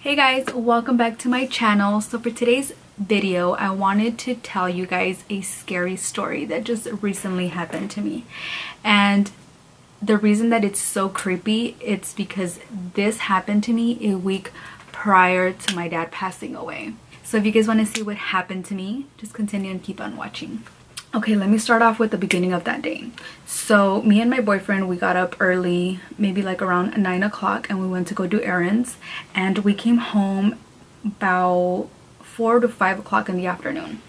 Hey guys, welcome back to my channel. So for today's video, I wanted to tell you guys a scary story that just recently happened to me. And the reason that it's so creepy, it's because this happened to me a week prior to my dad passing away. So if you guys want to see what happened to me, just continue and keep on watching. Okay, let me start off with the beginning of that day. So me and my boyfriend, we got up early, maybe like around 9 o'clock, and we went to go do errands. And we came home about 4 to 5 o'clock in the afternoon.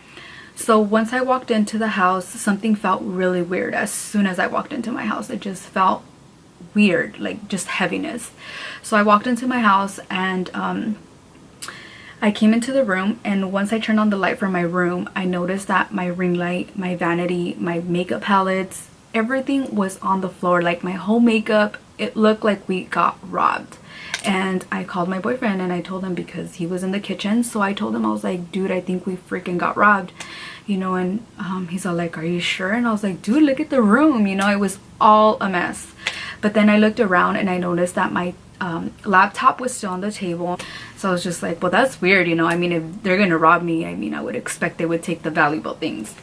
So once I walked into the house, something felt really weird. As soon as I walked into my house, it just felt weird, like just heaviness. So I walked into my house and I came into the room, and once I turned on the light for my room, I noticed that my ring light, my vanity, my makeup palettes, everything was on the floor. Like my whole makeup, it looked like we got robbed. And I called my boyfriend and I told him, because he was in the kitchen. So I told him, I was like, dude, I think we freaking got robbed, you know. And he's all like, are you sure? And I was like, dude, look at the room, you know. It was all a mess. But then I looked around and I noticed that my laptop was still on the table. So I was just like, well, that's weird, you know. I mean, if they're gonna rob me, I mean, I would expect they would take the valuable things.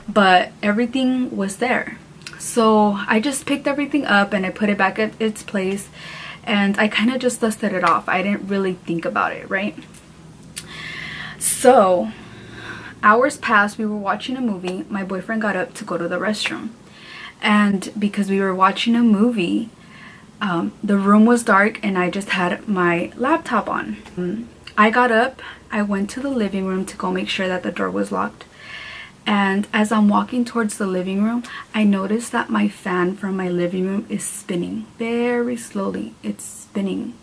But everything was there. So I just picked everything up and I put it back at its place, and I kind of just dusted it off. I didn't really think about it, right? So hours passed. We were watching a movie. My boyfriend got up to go to the restroom, and because we were watching a movie, the room was dark and I just had my laptop on. I got up, I went to the living room to go make sure that the door was locked. And as I'm walking towards the living room, I noticed that my fan from my living room is spinning very slowly. It's spinning.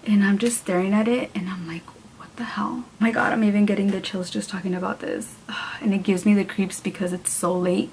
And I'm just staring at it and I'm like, what the hell? Oh my god, I'm even getting the chills just talking about this. And it gives me the creeps because it's so late.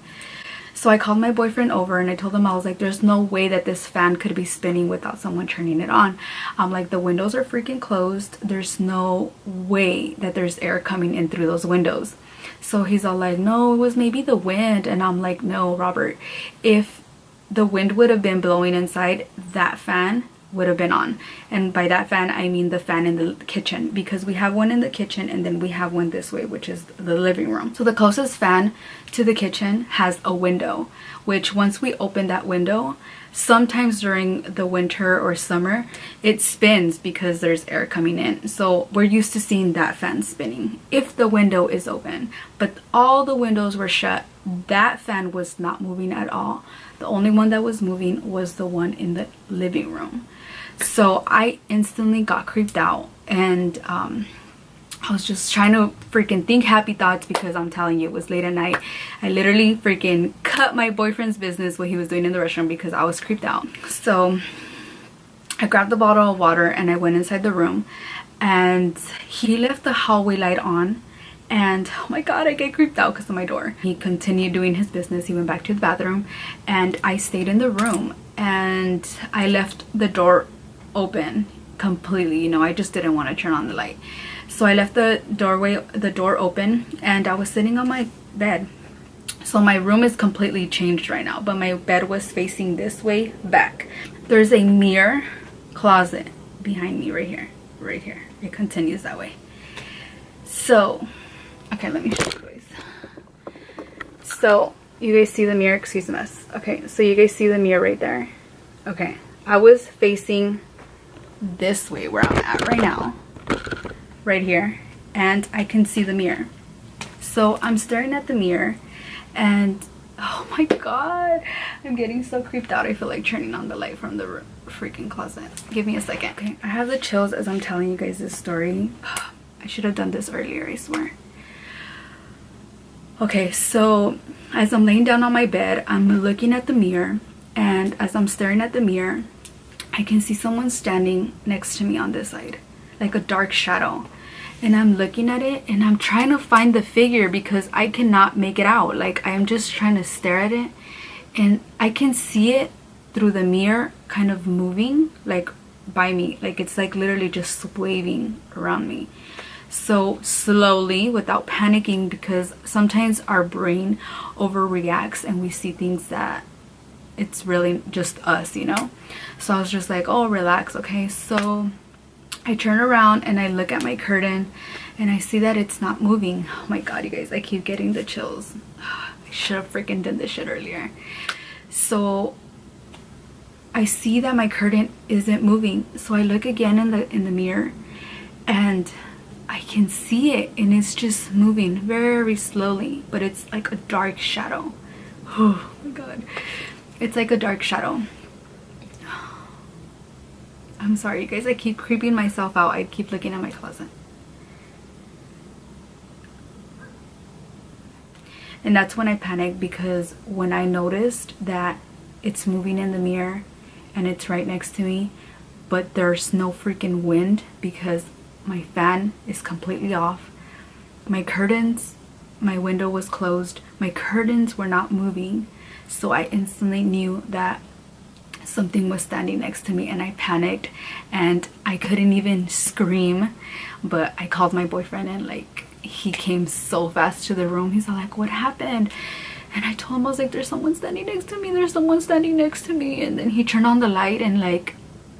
So I called my boyfriend over and I told him, I was like, there's no way that this fan could be spinning without someone turning it on. I'm like, the windows are freaking closed. There's no way that there's air coming in through those windows. So he's all like, no, it was maybe the wind. And I'm like, no, Robert, if the wind would have been blowing inside, that fan would have been on. And by that fan, I mean the fan in the kitchen, because we have one in the kitchen and then we have one this way, which is the living room. So the closest fan to the kitchen has a window, which once we open that window, sometimes during the winter or summer, it spins because there's air coming in. So we're used to seeing that fan spinning if the window is open. But all the windows were shut. That fan was not moving at all. The only one that was moving was the one in the living room. So I instantly got creeped out, and I was just trying to freaking think happy thoughts, because I'm telling you, it was late at night. I literally freaking cut my boyfriend's business what he was doing in the restroom because I was creeped out. So I grabbed the bottle of water and I went inside the room, and he left the hallway light on. And oh my god, I get creeped out because of my door. He continued doing his business. He went back to the bathroom and I stayed in the room, and I left the door open completely, you know. I just didn't want to turn on the light. So I left the door open, and I was sitting on my bed. So my room is completely changed right now, but my bed was facing this way back. There's a mirror closet behind me right here. It continues that way. So okay, let me show you guys. So you guys see the mirror? Excuse the mess. Okay, so you guys see the mirror right there? Okay, I was facing this way where I'm at right now, right here, and I can see the mirror. So I'm staring at the mirror, and oh my god, I'm getting so creeped out. I feel like turning on the light from the freaking closet. Give me a second. Okay, I have the chills as I'm telling you guys this story. I should have done this earlier, I swear. Okay, so as I'm laying down on my bed, I'm looking at the mirror, and as I'm staring at the mirror, I can see someone standing next to me on this side, like a dark shadow. And I'm looking at it and I'm trying to find the figure because I cannot make it out. Like, I'm just trying to stare at it, and I can see it through the mirror kind of moving like by me. Like, it's like literally just waving around me. So slowly, without panicking, because sometimes our brain overreacts and we see things that it's really just us, you know. So I was just like, oh, relax. Okay, so I turn around and I look at my curtain and I see that it's not moving. Oh my god, you guys, I keep getting the chills. I should have freaking done this shit earlier. So I see that my curtain isn't moving. So I look again in the mirror and I can see it, and it's just moving very slowly, but it's like a dark shadow. Oh my god. It's like a dark shadow. I'm sorry, you guys. I keep creeping myself out. I keep looking at my closet. And that's when I panicked, because when I noticed that it's moving in the mirror and it's right next to me, but there's no freaking wind because my fan is completely off. My curtains, my window was closed. My curtains were not moving. So I instantly knew that something was standing next to me, and I panicked and I couldn't even scream. But I called my boyfriend, and like, he came so fast to the room. He's all like, what happened? And I told him, I was like, there's someone standing next to me, there's someone standing next to me. And then he turned on the light, and like,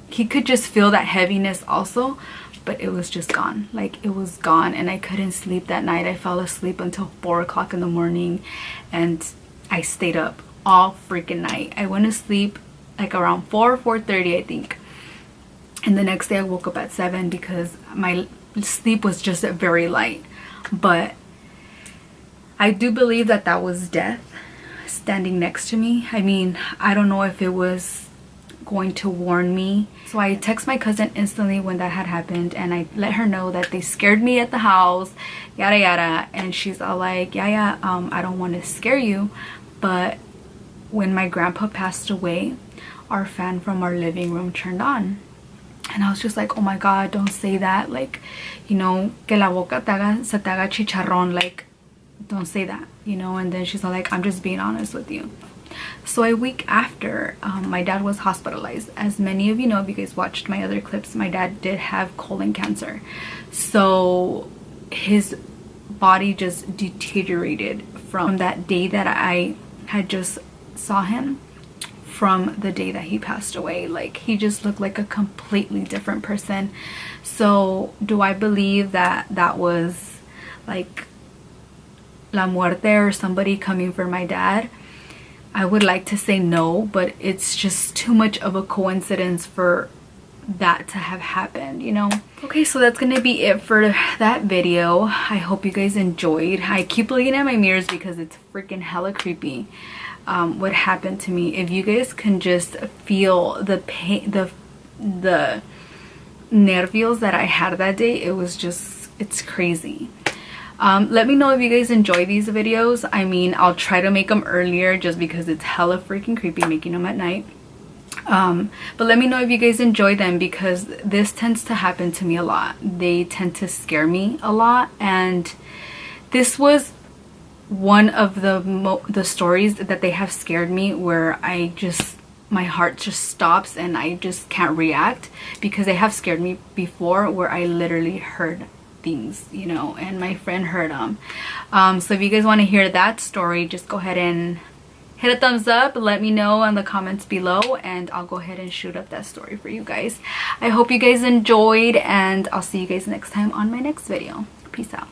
he could just feel that heaviness also, but it was just gone. Like, it was gone, and I couldn't sleep that night. I fell asleep until 4 o'clock in the morning, and I stayed up all freaking night. I went to sleep like around 4:30, I think, and the next day I woke up at 7 because my sleep was just very light. But I do believe that that was death standing next to me. I mean, I don't know if it was going to warn me. So I text my cousin instantly when that had happened, and I let her know that they scared me at the house, yada yada. And she's all like, yeah, I don't want to scare you, but when my grandpa passed away, our fan from our living room turned on. And I was just like, oh my god, don't say that. Like, you know, que la boca se te haga chicharrón. Like, don't say that, you know. And then she's all like, I'm just being honest with you. So a week after, my dad was hospitalized. As many of you know, if you guys watched my other clips, my dad did have colon cancer. So his body just deteriorated from that day that I had just saw him, from the day that he passed away. Like, he just looked like a completely different person. So do I believe that that was like la muerte, or somebody coming for my dad? I would like to say no, but it's just too much of a coincidence for that to have happened, you know. Okay, so that's gonna be it for that video. I hope you guys enjoyed. I keep looking at my mirrors because it's freaking hella creepy. What happened to me. If you guys can just feel the pain, the nervios that I had that day, it was just, it's crazy. Let me know if you guys enjoy these videos. I mean, I'll try to make them earlier just because it's hella freaking creepy making them at night. But let me know if you guys enjoy them, because this tends to happen to me a lot. They tend to scare me a lot, and this was one of the stories that they have scared me, where I just, my heart just stops and I just can't react, because they have scared me before where I literally heard things, you know, and my friend heard them. So if you guys want to hear that story, just go ahead and hit a thumbs up, let me know in the comments below, and I'll go ahead and shoot up that story for you guys. I hope you guys enjoyed, and I'll see you guys next time on my next video. Peace out.